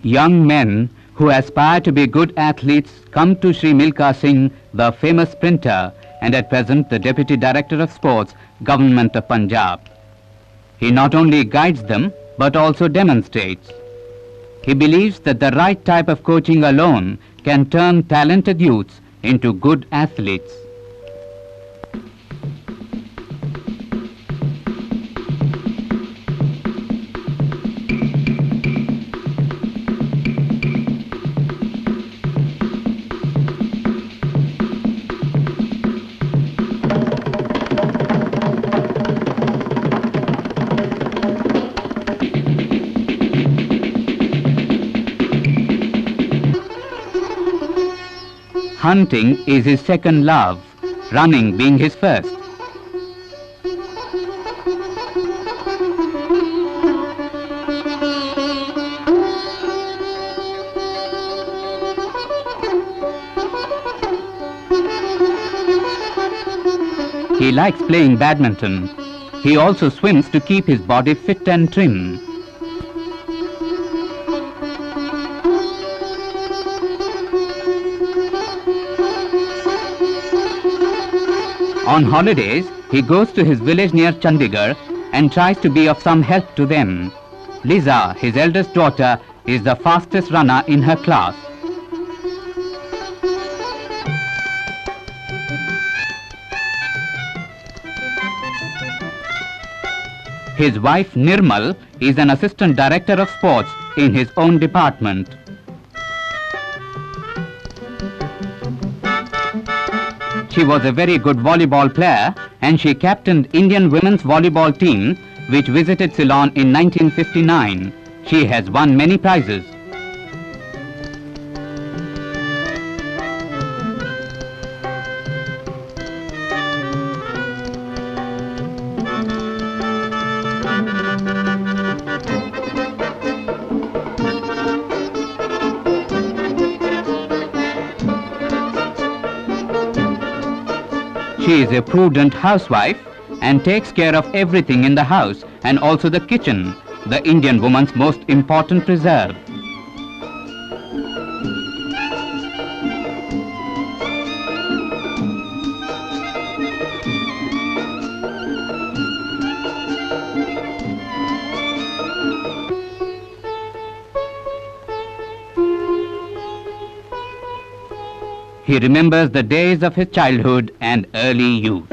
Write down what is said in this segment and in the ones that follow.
Young men who aspire to be good athletes come to Sri Milkha Singh, the famous sprinter and at present the Deputy Director of Sports, Government of Punjab. He not only guides them but also demonstrates. He believes that the right type of coaching alone can turn talented youths into good athletes. Hunting is his second love, running being his first. He likes playing badminton. He also swims to keep his body fit and trim. On holidays, he goes to his village near Chandigarh and tries to be of some help to them. Liza, his eldest daughter, is the fastest runner in her class. His wife Nirmal is an assistant director of sports in his own department. She was a very good volleyball player and she captained Indian women's volleyball team which visited Ceylon in 1959. She has won many prizes. She is a prudent housewife and takes care of everything in the house and also the kitchen, the Indian woman's most important reserve. He remembers the days of his childhood and early youth.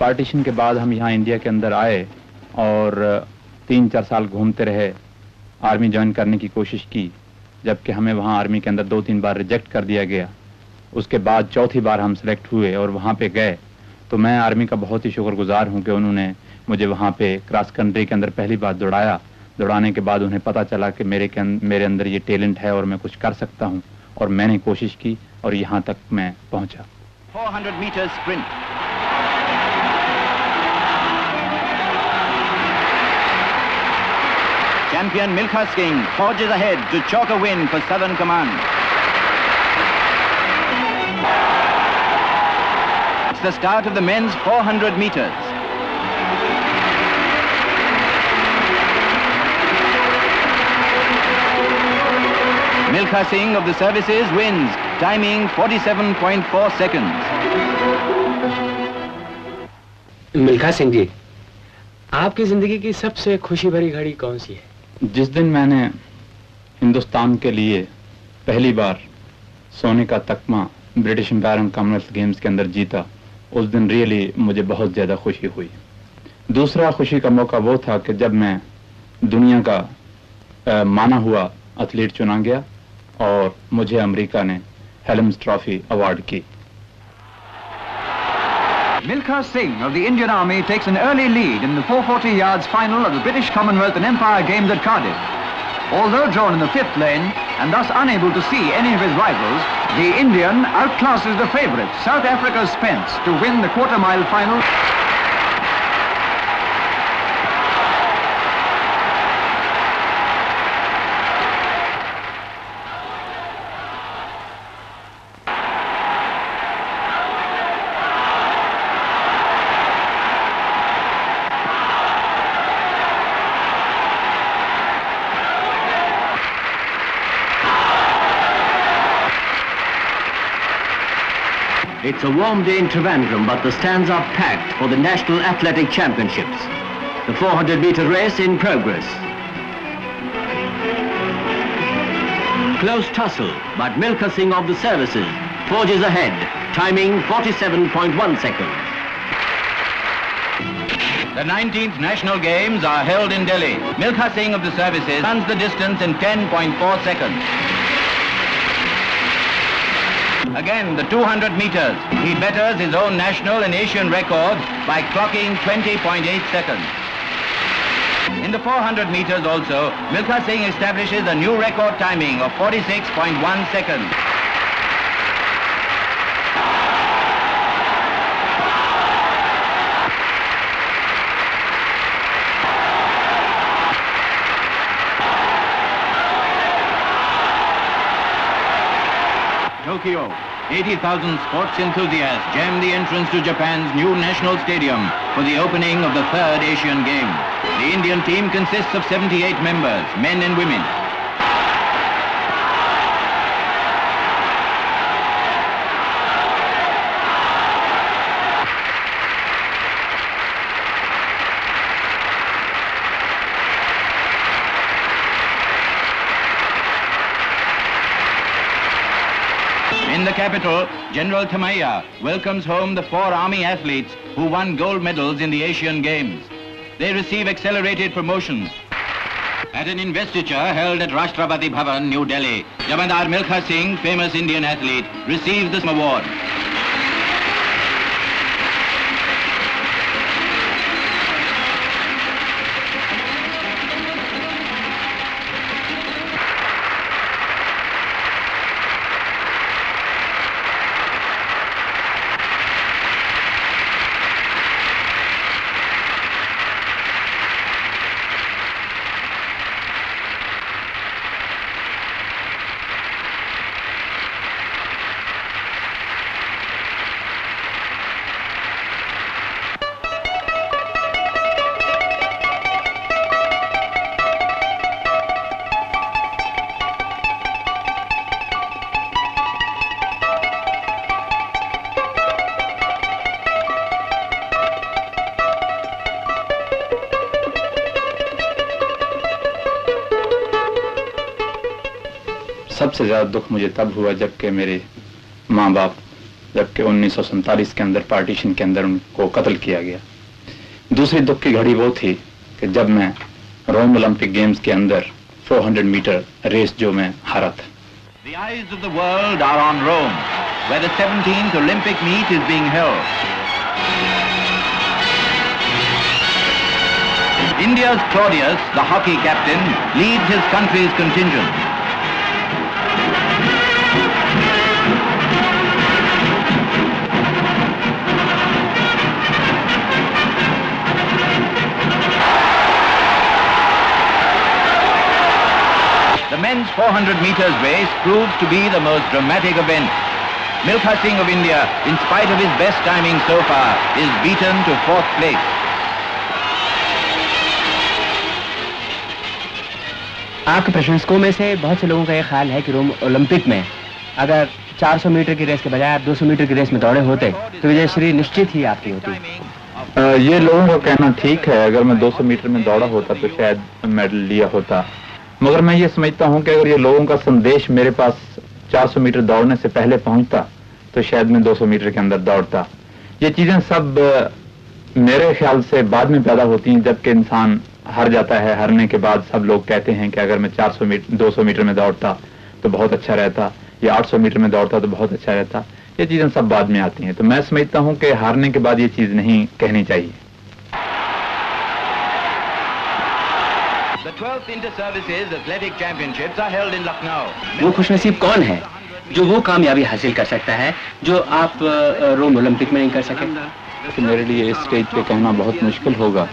Partition के बाद हम यहाँ India के अंदर आए और 3-4 साल घूमते रहे, आर्मी ज्वाइन करने की कोशिश की, जबकि हमें वहाँ आर्मी के अंदर 2-3 बार रिजेक्ट कर दिया गया। उसके बाद चौथी बार हम सेलेक्ट हुए और वहाँ पे गए, तो मैं आर्मी का बहुत ही शुक्रगुजार हूँ कि उन्होंने मुझे वहाँ पे क्रॉस कंट्री के अंदर पहली बार दौड़ाया। दौड़ाने के बाद उन्हें पता चला कि मेरे अंदर ये टैलेंट है और मैं कुछ कर सकता हूँ, और मैंने कोशिश की और यहाँ तक मैं पहुँचा। 400 meters sprint. Champion Milkha Singh forges ahead to chalk a win for Southern Command. It's the start of the men's 400 meters. Milkha Singh of the services wins, timing 47.4 seconds. Milkha Singh ji, आपकी जिंदगी की सबसे खुशी भरी घड़ी कौन सी है? जिस दिन मैंने हिंदुस्तान के लिए पहली बार सोने का तकमा British Empire and Commonwealth Games के अंदर जीता, उस दिन रियली मुझे बहुत ज़्यादा खुशी हुई। दूसरा खुशी का मौका वो था कि जब मैं दुनिया का माना हुआ एथलीट चुना गया और मुझे अमेरिका ने हेल्म्स ट्रॉफी अवार्ड की। Milkha Singh of the Indian Army takes an early lead in the 440 yards final of the British Commonwealth and Empire Games at Cardiff. Although drawn in the 5th lane and thus unable to see any of his rivals, the Indian outclasses the favourite, South Africa's Spence, to win the quarter-mile final. It's a warm day in Trivandrum, but the stands are packed for the National Athletic Championships. The 400-meter race in progress. Close tussle, but Milkha Singh of the services forges ahead, timing 47.1 seconds. The 19th National Games are held in Delhi. Milkha Singh of the services runs the distance in 10.4 seconds. Again, the 200 meters. He betters his own national and Asian record by clocking 20.8 seconds. In the 400 meters also, Milkha Singh establishes a new record timing of 46.1 seconds. Tokyo, 80,000 sports enthusiasts jam the entrance to Japan's new national stadium for the opening of the 3rd Asian Games. The Indian team consists of 78 members, men and women. In the capital, General Thamaiya welcomes home the 4 Army athletes who won gold medals in the Asian Games. They receive accelerated promotions. At an investiture held at Rashtrapati Bhavan, New Delhi, Jamadar Milkha Singh, famous Indian athlete, received this award. सबसे ज़्यादा दुख मुझे तब हुआ जबकि मेरे माँ बाप जबकि 1947 के अंदर पार्टीशन के अंदर उनको कत्ल किया गया। दूसरी दुख की घड़ी वो थी कि जब मैं रोम ओलंपिक गेम्स के अंदर 400 मीटर रेस जो मैं हारा था। The eyes of the world are on Rome, where the 17th Olympic meet is being held. India's Claudius, the hockey captain, leads his country's contingent. The men's 400 meters race proves to be the most dramatic event. Milkha Singh of India, in spite of his best timing so far, is beaten to 4th place. आपके प्रशंसकों में से बहुत से लोगों का यह ख्याल है कि रोम ओलंपिक में अगर 400 मीटर की रेस के बजाय आप 200 मीटर की रेस में दौड़े होते तो विजयश्री निश्चित ही आपकी होती। ये लोगों का कहना ठीक है, अगर मैं 200 मीटर में दौड़ा होता तो शायद मेडल लिया होता, मगर मैं ये समझता हूं कि अगर ये लोगों का संदेश मेरे पास 400 मीटर दौड़ने से पहले पहुंचता तो शायद मैं 200 मीटर के अंदर दौड़ता। ये चीजें सब मेरे ख्याल से बाद में पैदा होती हैं, जबकि इंसान हार जाता है। हारने के बाद सब लोग कहते हैं कि अगर मैं 200 मीटर में दौड़ता तो बहुत अच्छा रहता, या 800 मीटर में दौड़ता तो बहुत अच्छा रहता। ये चीजें सब बाद में आती हैं, तो मैं समझता हूं कि हारने के बाद ये चीज नहीं कहनी चाहिए। The 12th Inter-Services Athletic Championships are held in Lucknow. वो खुशनसीब कौन है जो वो कामयाबी हासिल कर सकता है जो आप रोम ओलंपिक में नहीं कर सके? तो मेरे लिए इस स्टेज पे कहना बहुत मुश्किल होगा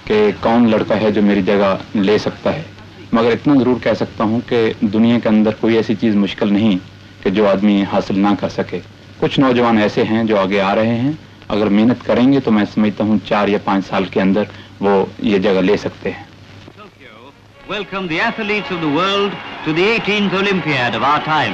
कि कौन लड़का है जो मेरी जगह ले सकता है, मगर इतना जरूर कह सकता हूँ कि दुनिया के अंदर कोई ऐसी चीज मुश्किल नहीं कि जो आदमी हासिल ना कर सके। कुछ नौजवान ऐसे हैं जो आगे आ रहे हैं, अगर मेहनत करेंगे तो मैं समझता हूँ 4 या 5 साल के अंदर वो ये जगह ले सकते हैं। Welcome the athletes of the world to the 18th Olympiad of our time.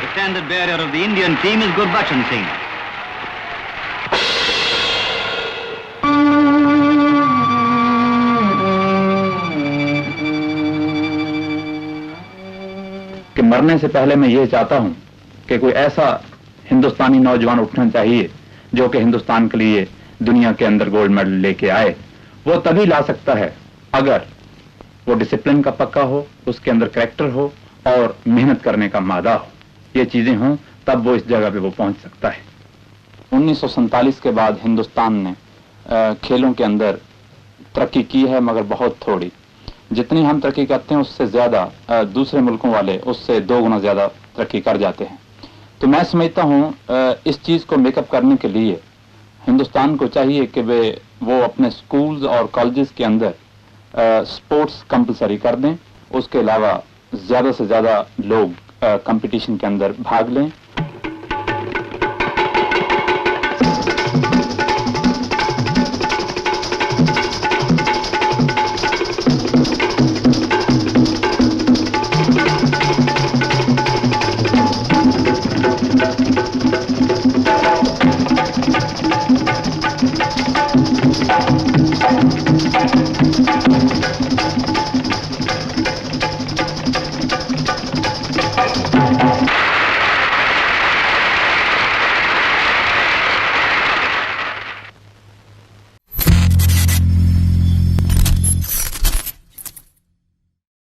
The standard bearer of the Indian team is Gurbachan Singh. कि मरने से पहले मैं ये चाहता हूं कि कोई ऐसा हिंदुस्तानी नौजवान उठना चाहिए जो कि हिंदुस्तान के लिए दुनिया के अंदर गोल्ड मेडल लेके आए। वो तभी ला सकता है अगर वो डिसिप्लिन का पक्का हो, उसके अंदर कैरेक्टर हो और मेहनत करने का मादा हो। ये चीजें हों तब वो इस जगह पे वो पहुंच सकता है। 1947 के बाद हिंदुस्तान ने खेलों के अंदर तरक्की की है, मगर बहुत थोड़ी। जितनी हम तरक्की करते हैं उससे ज्यादा दूसरे मुल्कों वाले उससे 2 गुना ज्यादा तरक्की कर जाते हैं। तो मैं समझता हूँ इस चीज को मेकअप करने के लिए हिंदुस्तान को चाहिए कि वो अपने स्कूल्स और कॉलेजेस के अंदर स्पोर्ट्स कंपलसरी कर दें। उसके अलावा ज्यादा से ज्यादा लोग कंपटीशन के अंदर भाग लें